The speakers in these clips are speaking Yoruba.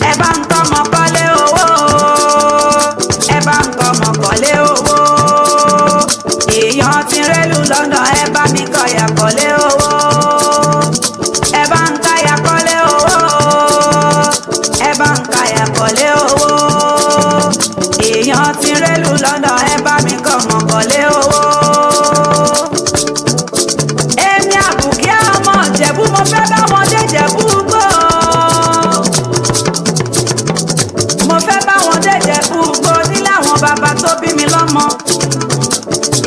Ẹ bá ń tọ́mọ kọ́lé owó, ẹ bá ń tọ́mọ kọ́lé owó. Èèyàn ti rélù London, ẹ bá mi kọ̀yà kọ́lé owó. Ẹ bá ń káyà kọ́lé owó, ẹ bá ń káyà kọ́lé owó. Èèyàn ti rélù London, ẹ bá mi kọ̀mọ kọ́lé owó. Èmi Abukia ọmọ Ìjẹ̀bú, mo fẹ́ bá wọn dé Ìjẹ̀bú gbó. Mo fẹ́ bá wọn dé Ìjẹ̀bú gbó nílé àwọn bàbá tó bí mi lọ́mọ.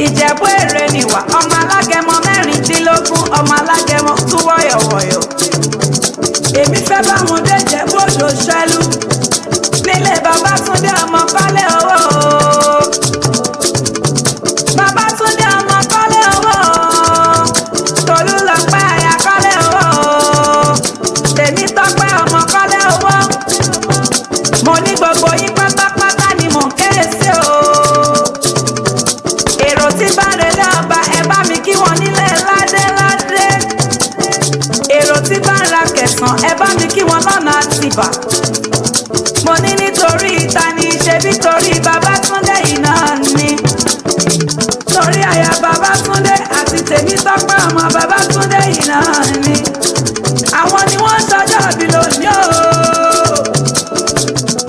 Ìjẹ̀bú èrè nìwà, ọmọ alágẹmọ mẹ́rìndínlógún, ọmọ alágẹmọ tún wọ̀yọ̀wọ̀yọ̀. Èmi fẹ́ bá wọn dé Ìjẹ̀bú odosenlu nílé Babátúndé ọmọ kọ́lé owó. Babátúndé ọmọ kọ́lé owó. Tolúlọpẹ́ aya kọ́lé owó. Tèmítọ́pẹ́ ọmọ kọ́lé owó. Mo ní gbogbo yín pátápátá ni mò ń kéré sí o. Èrò tí bá relé ọba, ẹ bá mi kí wọn nílé ládéládé. Èrò tí bá ń ra Kẹ̀sán, ẹ bá mi kí wọn lọ́nà Àtìbà. Mo ní nítorí ìta ni ṣebí torí Babátúndé yìí náà ni. Torí aya Babátúndé àti Tèmítọ́pẹ́ ọmọ Babátúndé yìí náà ni. Àwọn ni wọ́n ṣọjọ́ ìbí lónìí o.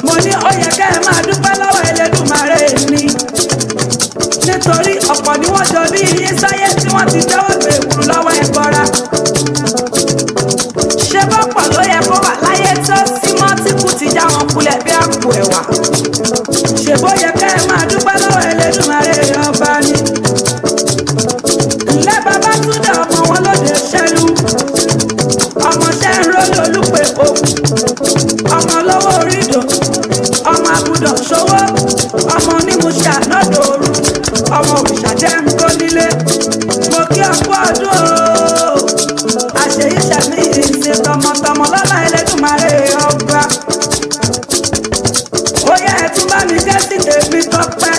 Mo ní ó yẹ kẹ́ ẹ máa dúpẹ́ lọ́wọ́ Elédùmarè mi. Nítorí ọ̀pọ̀ ni wọ́n jọ bí iye sáyé tí wọ́n ti jẹ́wọ́ gbé èkúrú lọ́wọ́ ẹ̀gbọ́ra. Ṣé bọ́pọ̀ ló yẹ kó wà láyé tó símọ́ tí kú ti já wọn kulẹ̀ bí àpò ẹ̀wà? Ṣé bó yẹ kẹ́ ẹ máa dúpẹ́ lọ́wọ́ Elédùmarè ọba ni? Ǹlẹ́ Babátúndé ọmọ wọn lóde ṣẹ́lú. Ọmọ ṣẹ́ ń rólé olúpe òkú. Ọmọ olówó orídò. Ọmọ àbùdọ̀ ṣòwò. Ọmọ onímùṣà lọ́dọ̀ òru. Ọmọ òrìṣà jẹ́ ń kó nílé. Mo kí ọkú ọdún o. Àṣeyí ṣàmì ìṣe tọmọtọmọ lọ́lá Elédùmarè ọba. Ó yẹ ẹ tún bá mi jẹ́ sí Tèmítọ́pẹ́.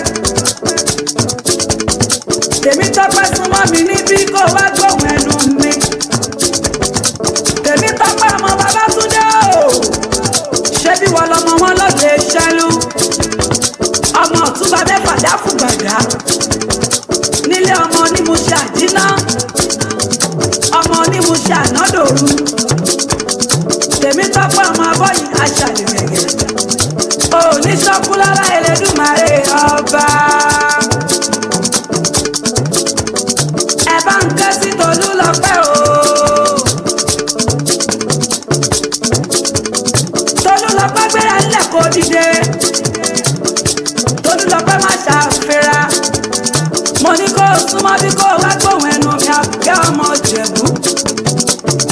Tèmítọ́pẹ́ súnmọ́ mi níbí kó wá gbóhùn ẹnu mi. Tèmítọ́pẹ́ ọmọ Babátúndé o. Ṣé bí wọ́n lọmọ wọn lóde ṣẹ́lú? Ọmọ ọ̀túnba mẹ́fà dáfù gbàgá. Nílé ọmọ onímùṣe àdínà. Ọmọ onímùṣe ànádòru. Tèmítọ́pẹ́ ọmọ abọ́yìn aṣàlẹ̀mẹ̀gẹ̀. O ní ṣọ́kú lára Elédùmarè ọba. Ẹ bá ń ké sí Tolúlọpẹ́ o. Tolúlọpẹ́ gbéra nílẹ̀ kó dìde. Tolúlọpẹ́ má ṣàfihàn. Mo ní kó o súnmọ́ bí kó o wá gbóhùn ẹnu mi Abukia ọmọ Ìjẹ̀bú.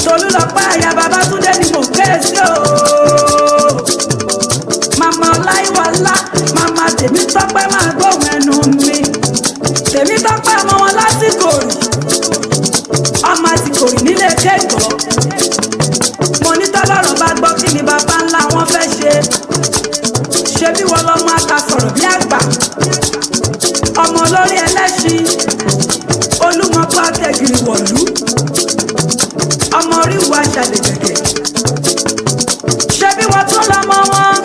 Tolúlọpẹ́ aya Babátúndé ni mò ń ké sí o. Màmá Ọláyíwọlá, màmá Tèmítọ́pẹ́ máa gbóhùn ẹnu mi. Tèmítọ́pẹ́ ọmọ wọn lásìkò rí. Ọmọ àsìkò rí nílé kẹ́kọ̀ọ́. Mo ní tọ́lọ́rọ̀ bá gbọ́ kí ni bàbá ńlá wọn fẹ́ ṣe. Ṣé bí wọ́n lọ́mọ àtàsọ̀rọ̀ bí àgbà? Ọmọ olórí ẹlẹ́ṣin. Olúmọ̀pọ̀ akẹ́gìrì wọ̀lú. Ọmọ orí ìwà ṣàlẹ̀gẹ̀gẹ̀. Ṣé bí wọ́n tún lọ́mọ wọn?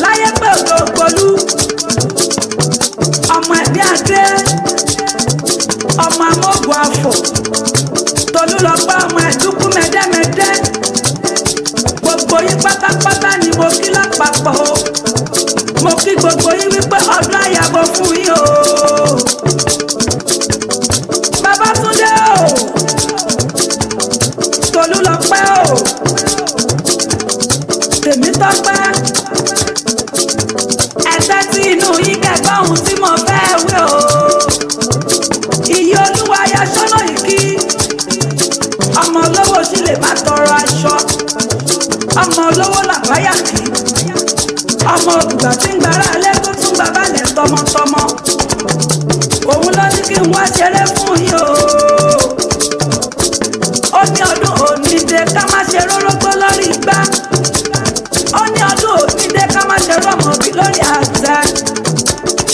Láyé pé òdo ògbólú. Ọmọ ẹ̀bí adé. Ọmọ amóògùn afọ̀. Tolúlọpẹ́ ọmọ ẹ̀dúkú mẹ́dẹ́mẹ́dẹ́. Gbogbo yín pátápátá ni mo kí lápapọ̀ o. Mo kí gbogbo yín wípé ọdún àyàbọ̀ fún yín o. Babátúndé o. Tolúlọpẹ́ o. Tèmítọ́pẹ́. Ẹ̀sẹ̀ tí inú yín kẹ́kọ̀ọ́ ohun tí mo fẹ́ wí o. Iye olúwa ya sọ́nà yìí kí. Ọmọ olówó sì lè má tọrọ aṣọ. Ọmọ olówó làbáyà kí. Ọmọ ògùgbà tí ń gbára alẹ́ tó tún bàbá lẹ̀ tọmọtọmọ. Òun ló ní kí n wá ṣeré fún yín o. Ó ní ọdún òní dé ká má ṣe rórógbó lórí igbá. Ó ní ọdún òní dé ká má ṣe rọ́mọbí lórí àtẹ.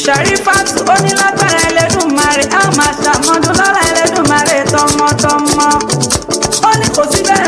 Ṣẹ̀rífátù ó ní lágbára Elédùmarè á máa ṣàmọ́dún lọ́la Elédùmarè tọmọtọmọ. Ó ní kò sí bẹ́ẹ̀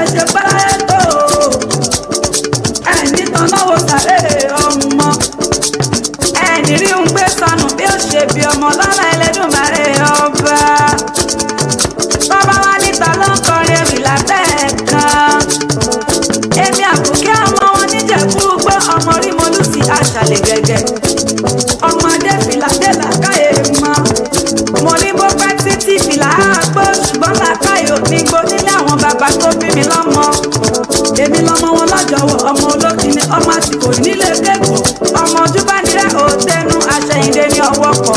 tó bí mi lọ́mọ èmi lọ́mọ wọn lọ́jọ́wọ́ ọmọ olókìní ọmọ àsìkò nílé kẹ́kọ̀ọ́ ọmọ ojú bá nílẹ̀ òtẹ́nu aṣẹ́yìndé ní ọwọ́ pọ̀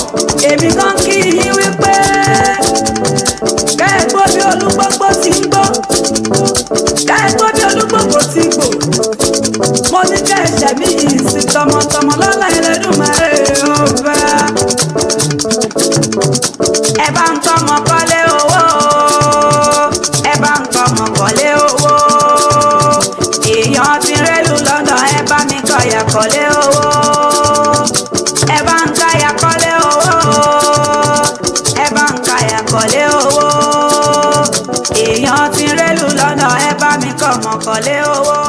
èmi kan kí yín wípé kẹ́ẹ̀gbọ́ bí olúgbógbó ti ń gbó kẹ́ẹ̀gbọ́ bí olúgbógbó ti ń gbò mo ní kẹ́ẹ̀ṣẹ̀ mi yìí sí tọmọtọmọ lọ́lá Ẹlẹ́dùmarè ọba ẹ bá ń tọmọ kọ́lé owó ẹ bá ń tọmọ kọ́lé owó èèyàn ti rélù lọ́dọ̀ ẹ bá mi kọ̀yà kọ́lé owó ẹ bá ń káyà kọ́lé owó ẹ bá ń káyà kọ́lé owó èèyàn ti rélù lọ́dọ̀ ẹ bá mi kọ̀mọ̀ kọ́lé owó.